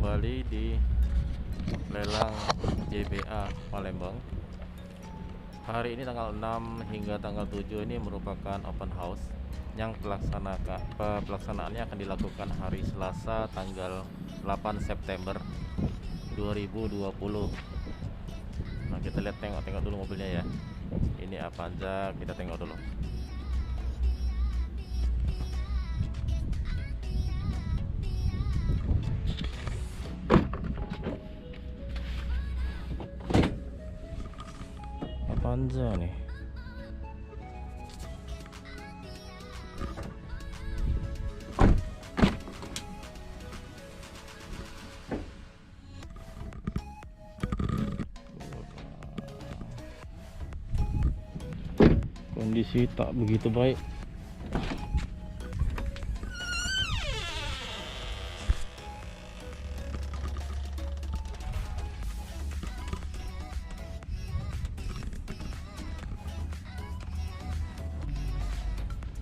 kembali di lelang JBA Palembang. Hari ini tanggal 6 hingga tanggal 7 ini merupakan open house yang pelaksanaannya akan dilakukan hari Selasa tanggal 8 September 2020. Nah, kita lihat, tengok dulu mobilnya ya. Ini Avanza, kita tengok dulu. Avanza nih. Kondisi tak begitu baik.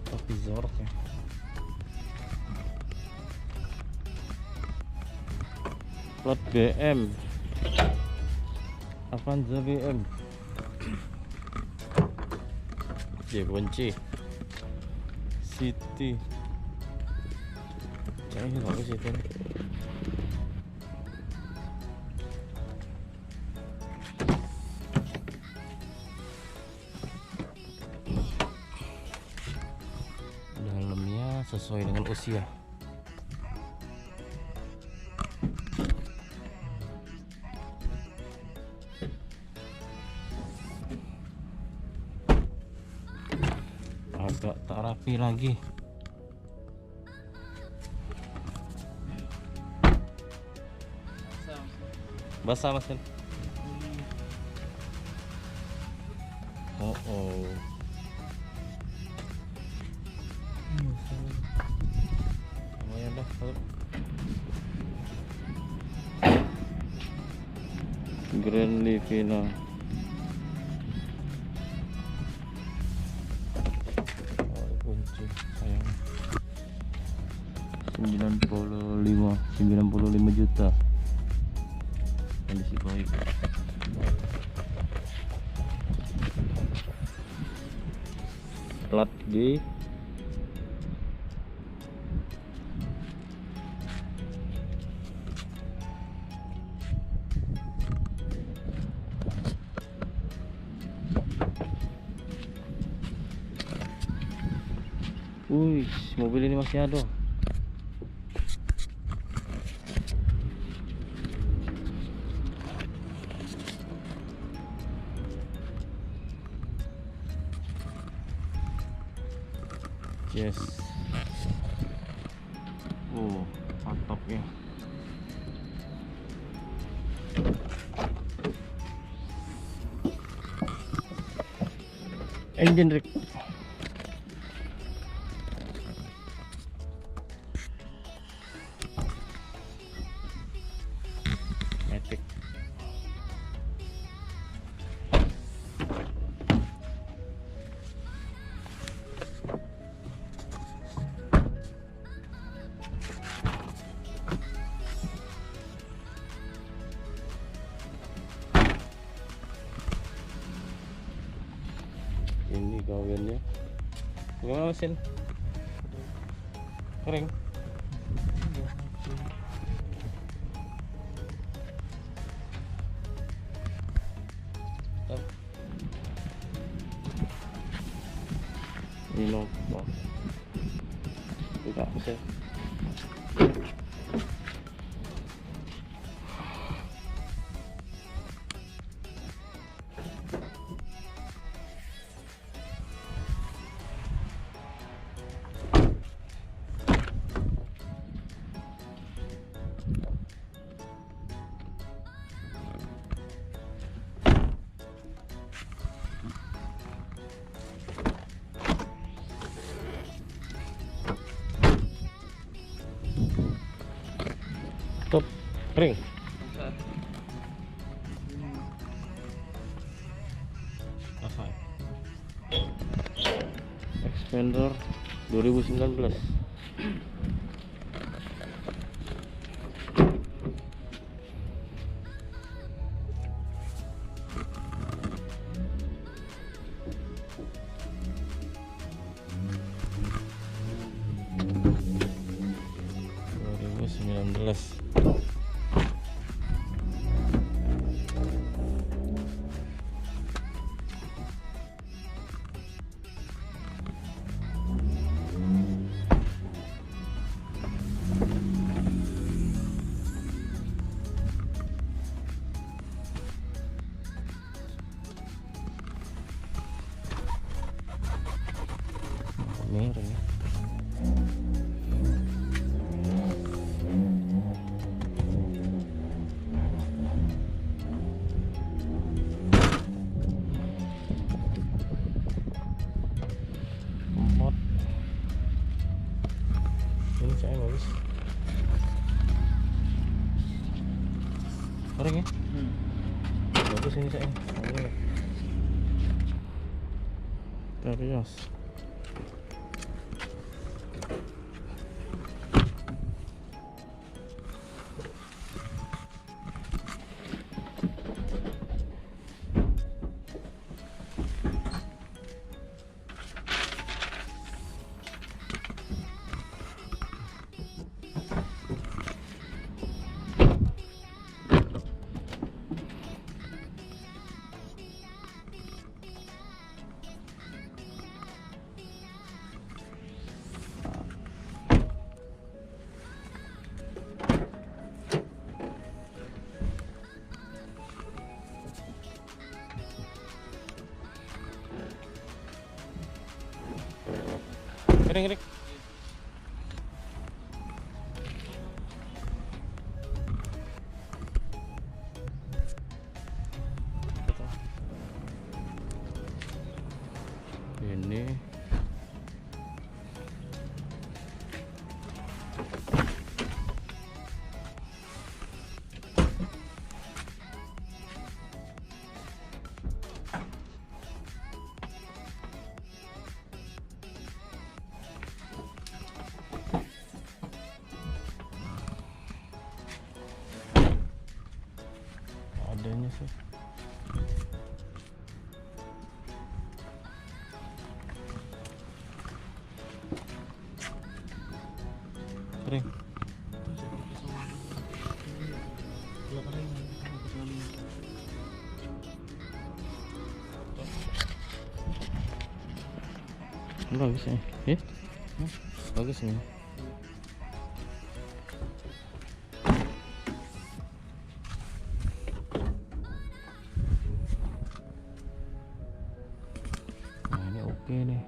Tapi jorok ya. Plat BM, Avanza BM. Dia kunci City. Kayaknya bagus itu. Dalamnya sesuai dengan usia. Agak tak rapi lagi. Basah mas. Oh. Lumayan dah. Grand Livina. Kunci sayang 95 juta. Kondisi baik. Plat G. Wih, mobil ini masih ada. Yes. Mantap ya. Engine rig. Matic. Ini gawiannya. Gimana mesin? Kering. Ini nopo. Buka mesin. Stop. Kering. Expander 2019. miring. Mod ini saya bagus. Kering ya? Bagus ini saya. Terios. Kering. Ini adanya sih. Kering. Bagus ya. Bagus ini. Nah, ini oke nih.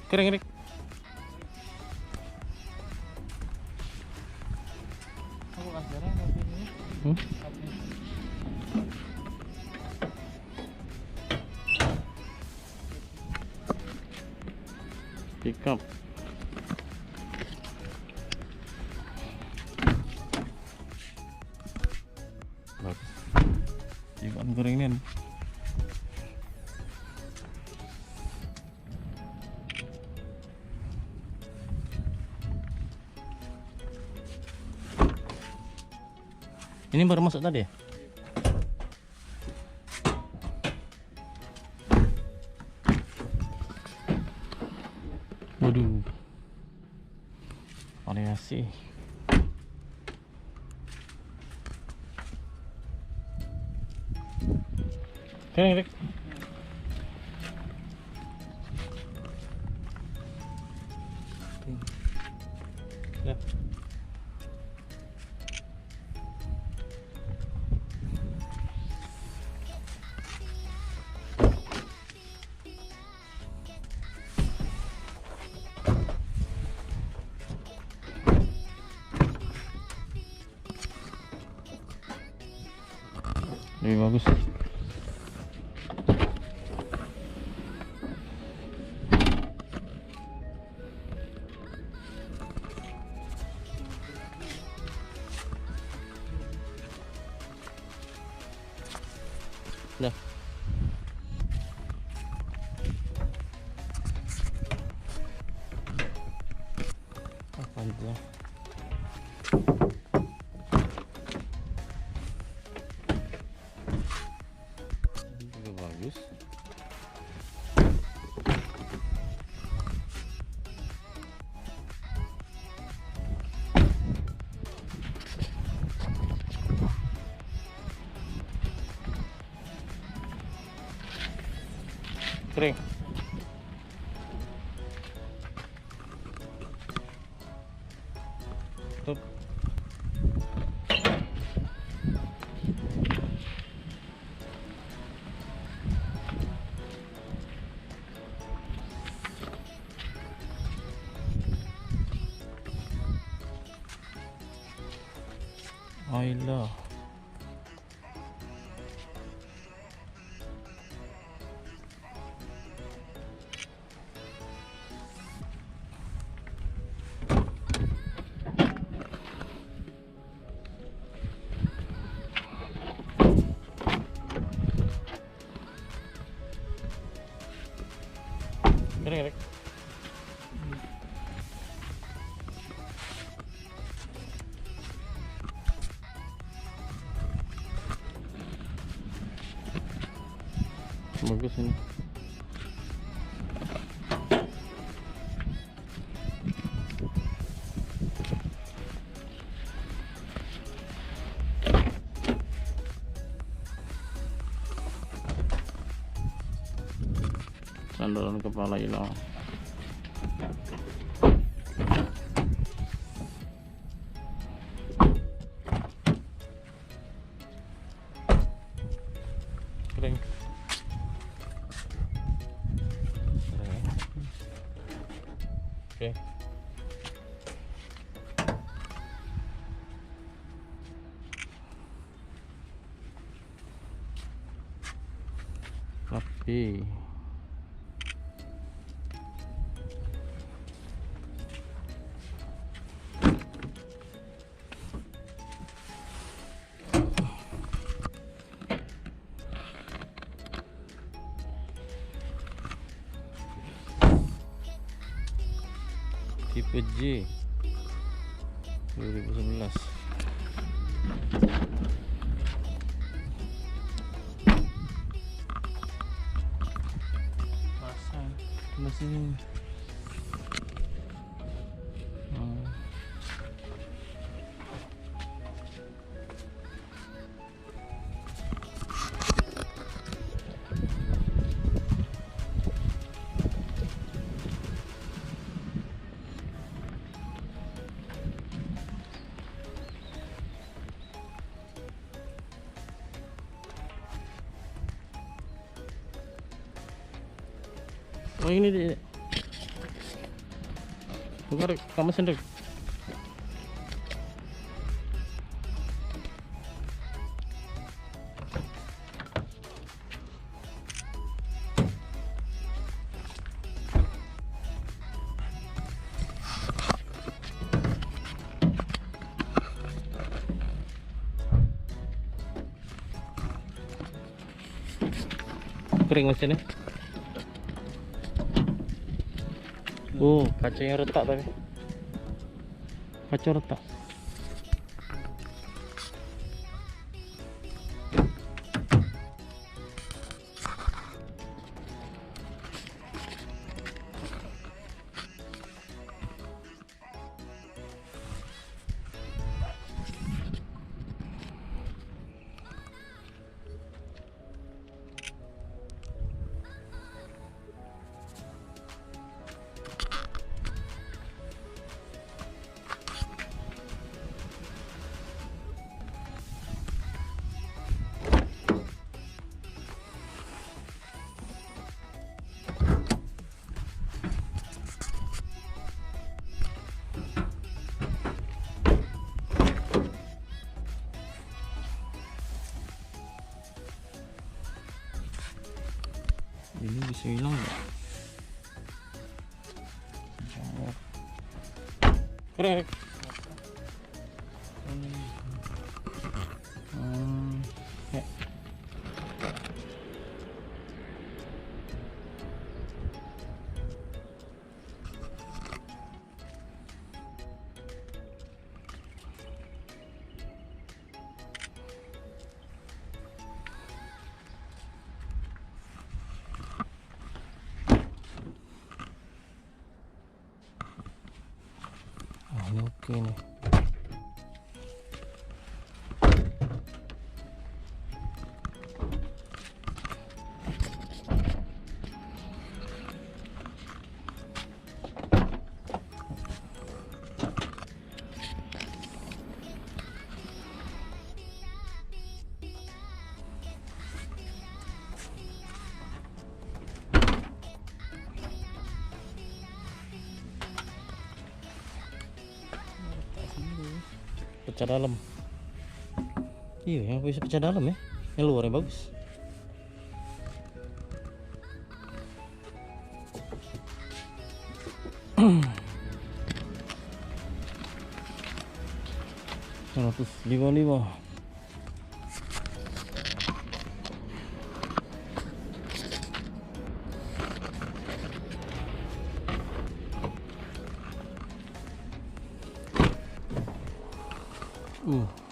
Kering. Pickup. Bagus. Ikan keringin. Ini baru masuk tadi ya? Waduh, variasi. Kering. Ya. Lebih bagus. Dah. Apa itu? Juga bagus. Kering. Tutup. Ayla. Correct. Bagus ini. Sandaran kepala hilang. Kering. Oke. Rapi. Tipe J 2011. Pasang mesin. Oh ini dia. Bukan kamu sendiri. Kering mesinnya. Oh, kacanya retak tapi. Kaca retak. Ini bisa hilang nggak? Jawab. Keren. Ya. Ini oke nih. Pecah dalam. Iya, yang bisa pecah dalam ya. Yang luar yang bagus. $155.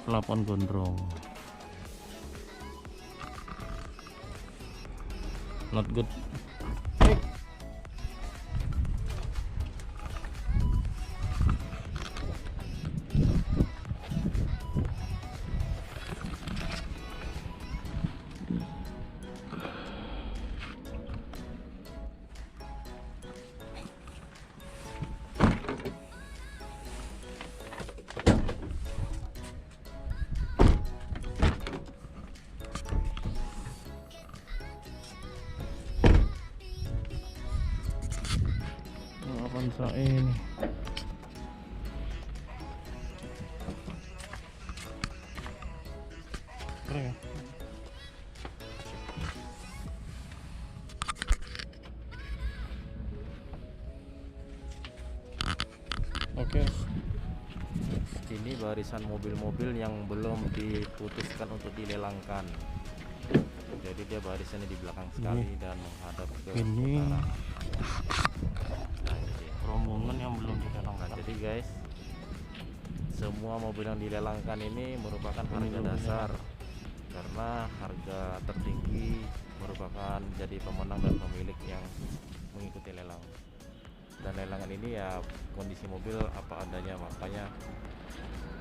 Pelapon gondrong. Not good. Avanza ini. Keren ya? Oke. Ini barisan mobil-mobil yang belum diputuskan untuk dilelangkan. Jadi dia barisannya di belakang sekali dan menghadap ke Ini utara. Nah, ini dia. rombongan yang belum dilelangkan. Nah, jadi guys, semua mobil yang dilelangkan ini merupakan harga dasar, karena harga tertinggi merupakan jadi pemenang dan pemilik yang mengikuti lelang. Dan lelangan ini ya kondisi mobil apa adanya, makanya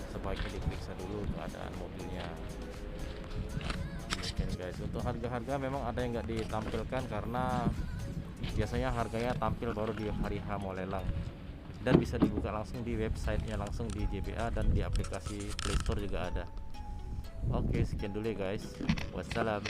sebaiknya diperiksa dulu keadaan mobilnya. Mungkin guys, untuk harga-harga memang ada yang nggak ditampilkan karena biasanya harganya tampil baru di hari H mau lelang, dan bisa dibuka langsung di websitenya, langsung di JBA, dan di aplikasi Play Store juga ada. Oke, sekian dulu ya guys. Wassalam.